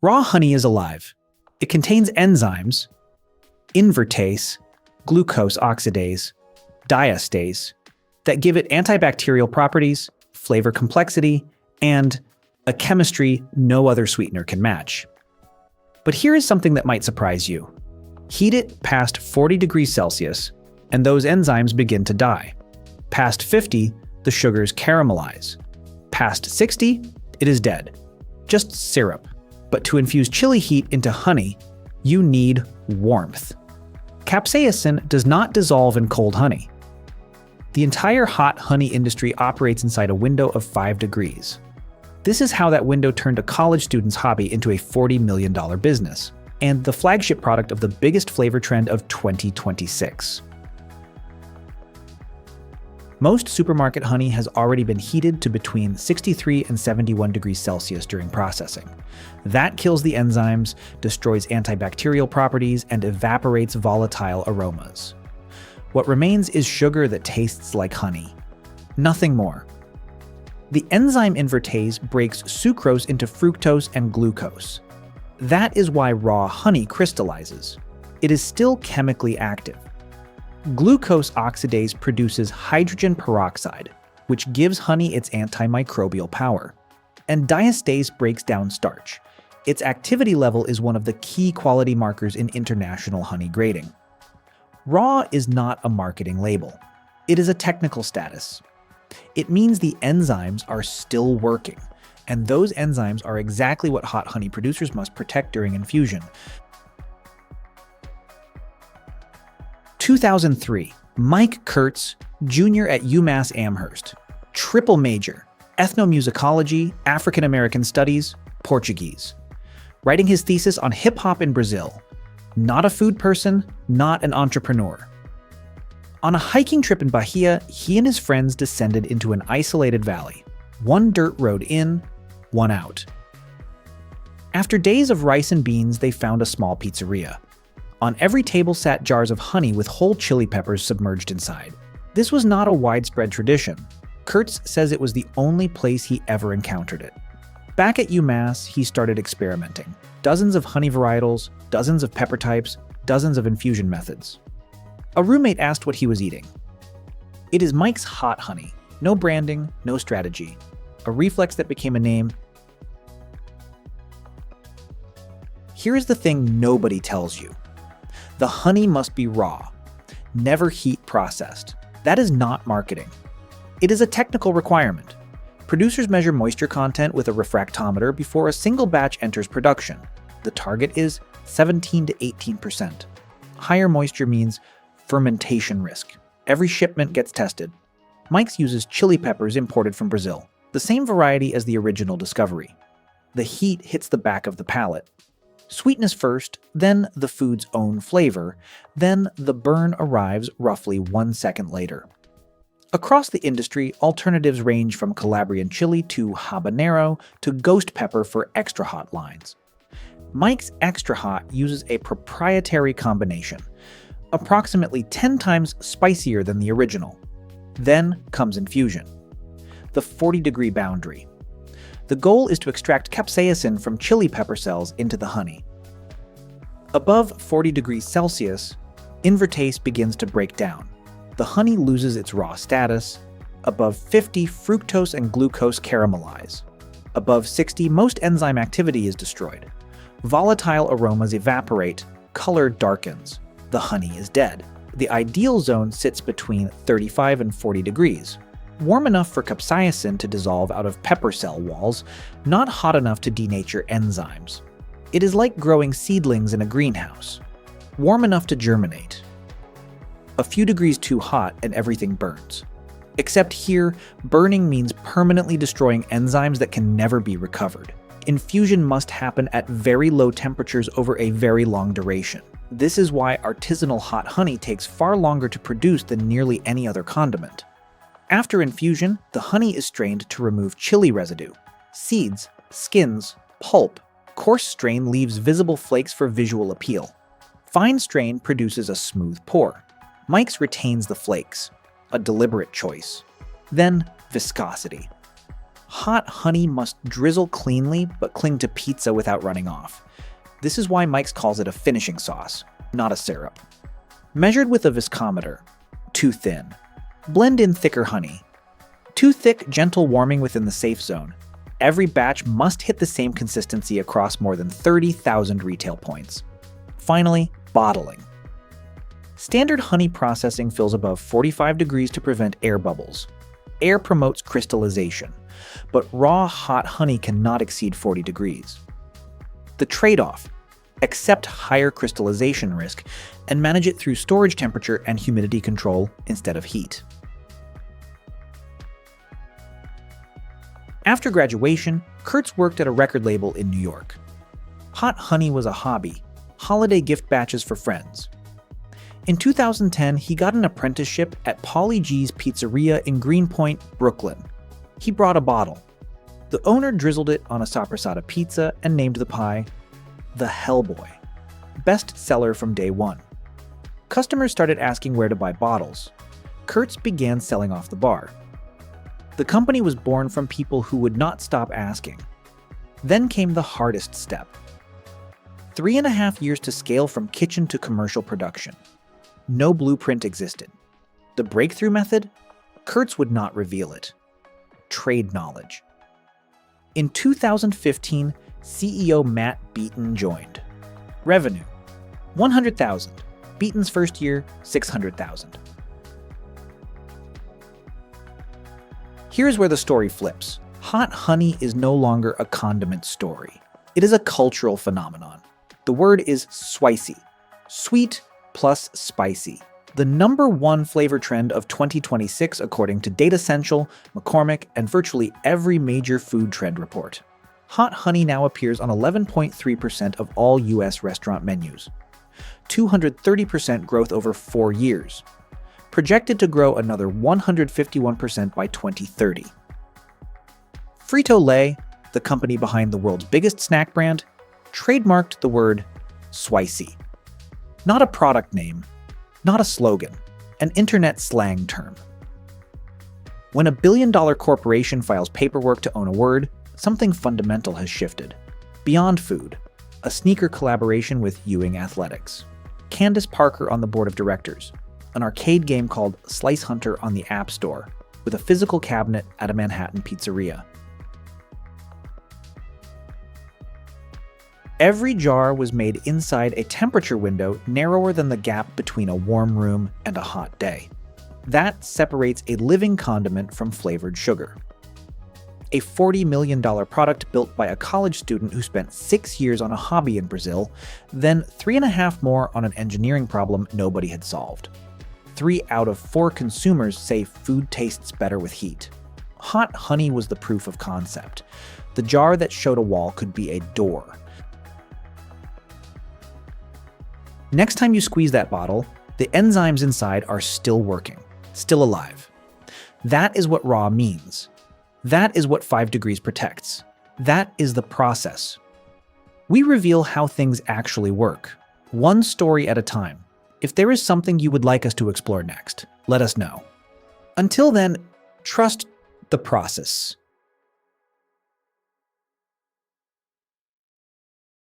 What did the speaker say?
Raw honey is alive. It contains enzymes, invertase, glucose oxidase, diastase, that give it antibacterial properties, flavor complexity, and a chemistry no other sweetener can match. But here is something that might surprise you. Heat it past 40 degrees Celsius, and those enzymes begin to die. Past 50, the sugars caramelize. Past 60, it is dead. Just syrup. But to infuse chili heat into honey, you need warmth. Capsaicin does not dissolve in cold honey. The entire hot honey industry operates inside a window of 5 degrees. This is how that window turned a college student's hobby into a $40 million business, and the flagship product of the biggest flavor trend of 2026. Most supermarket honey has already been heated to between 63 and 71 degrees Celsius during processing. That kills the enzymes, destroys antibacterial properties, and evaporates volatile aromas. What remains is sugar that tastes like honey. Nothing more. The enzyme invertase breaks sucrose into fructose and glucose. That is why raw honey crystallizes. It is still chemically active. Glucose oxidase produces hydrogen peroxide, which gives honey its antimicrobial power. And diastase breaks down starch. Its activity level is one of the key quality markers in international honey grading. Raw is not a marketing label. It is a technical status. It means the enzymes are still working, and those enzymes are exactly what hot honey producers must protect during infusion. 2003, Mike Kurtz, Jr. at UMass Amherst, triple major, ethnomusicology, African American studies, Portuguese, writing his thesis on hip-hop in Brazil. Not a food person, not an entrepreneur. On a hiking trip in Bahia, he and his friends descended into an isolated valley, one dirt road in, one out. After days of rice and beans, they found a small pizzeria. On every table sat jars of honey with whole chili peppers submerged inside. This was not a widespread tradition. Kurtz says it was the only place he ever encountered it. Back at UMass, he started experimenting. Dozens of honey varietals, dozens of pepper types, dozens of infusion methods. A roommate asked what he was eating. It is Mike's hot honey. No branding, no strategy. A reflex that became a name. Here is the thing nobody tells you. The honey must be raw, never heat processed. That is not marketing. It is a technical requirement. Producers measure moisture content with a refractometer before a single batch enters production. The target is 17 to 18%. Higher moisture means fermentation risk. Every shipment gets tested. Mike's uses chili peppers imported from Brazil, the same variety as the original discovery. The heat hits the back of the palate. Sweetness first, then the food's own flavor, then the burn arrives roughly 1 second later. Across the industry, alternatives range from Calabrian chili to habanero to ghost pepper for extra hot lines. Mike's Extra Hot uses a proprietary combination, approximately 10 times spicier than the original. Then comes infusion, the 40-degree boundary. The goal is to extract capsaicin from chili pepper cells into the honey. Above 40 degrees Celsius, invertase begins to break down. The honey loses its raw status. Above 50, fructose and glucose caramelize. Above 60, most enzyme activity is destroyed. Volatile aromas evaporate, color darkens. The honey is dead. The ideal zone sits between 35 and 40 degrees. Warm enough for capsaicin to dissolve out of pepper cell walls, not hot enough to denature enzymes. It is like growing seedlings in a greenhouse. Warm enough to germinate. A few degrees too hot and everything burns. Except here, burning means permanently destroying enzymes that can never be recovered. Infusion must happen at very low temperatures over a very long duration. This is why artisanal hot honey takes far longer to produce than nearly any other condiment. After infusion, the honey is strained to remove chili residue. Seeds, skins, pulp. Coarse strain leaves visible flakes for visual appeal. Fine strain produces a smooth pour. Mike's retains the flakes, a deliberate choice. Then, viscosity. Hot honey must drizzle cleanly but cling to pizza without running off. This is why Mike's calls it a finishing sauce, not a syrup. Measured with a viscometer. Too thin. Blend in thicker honey. Too thick, gentle warming within the safe zone. Every batch must hit the same consistency across more than 30,000 retail points. Finally, bottling. Standard honey processing fills above 45 degrees to prevent air bubbles. Air promotes crystallization, but raw hot honey cannot exceed 40 degrees. The trade-off: accept higher crystallization risk and manage it through storage temperature and humidity control instead of heat. After graduation, Kurtz worked at a record label in New York. Hot honey was a hobby, holiday gift batches for friends. In 2010, he got an apprenticeship at Pauly G's Pizzeria in Greenpoint, Brooklyn. He brought a bottle. The owner drizzled it on a sopressata pizza and named the pie the Hellboy, best seller from day one. Customers started asking where to buy bottles. Kurtz began selling off the bar. The company was born from people who would not stop asking. Then came the hardest step. 3.5 years to scale from kitchen to commercial production. No blueprint existed. The breakthrough method? Kurtz would not reveal it. Trade knowledge. In 2015, CEO Matt Beaton joined. Revenue: $100,000. Beaton's first year, $600,000. Here's where the story flips. Hot honey is no longer a condiment story. It is a cultural phenomenon. The word is Swicy, sweet plus spicy. The #1 flavor trend of 2026 according to Data Central, McCormick, and virtually every major food trend report. Hot honey now appears on 11.3% of all US restaurant menus. 230% growth over 4 years. Projected to grow another 151% by 2030. Frito-Lay, the company behind the world's biggest snack brand, trademarked the word Swicy. Not a product name, not a slogan, an internet slang term. When a billion-dollar corporation files paperwork to own a word, something fundamental has shifted. Beyond food, a sneaker collaboration with Ewing Athletics. Candace Parker on the board of directors. An arcade game called Slice Hunter on the App Store, with a physical cabinet at a Manhattan pizzeria. Every jar was made inside a temperature window narrower than the gap between a warm room and a hot day. That separates a living condiment from flavored sugar. A $40 million product built by a college student who spent 6 years on a hobby in Brazil, then 3.5 more on an engineering problem nobody had solved. 3 out of 4 consumers say food tastes better with heat. Hot honey was the proof of concept. The jar that showed a wall could be a door. Next time you squeeze that bottle, the enzymes inside are still working, still alive. That is what raw means. That is what 5 degrees protects. That is the process. We reveal how things actually work, one story at a time. If there is something you would like us to explore next, let us know. Until then, trust the process.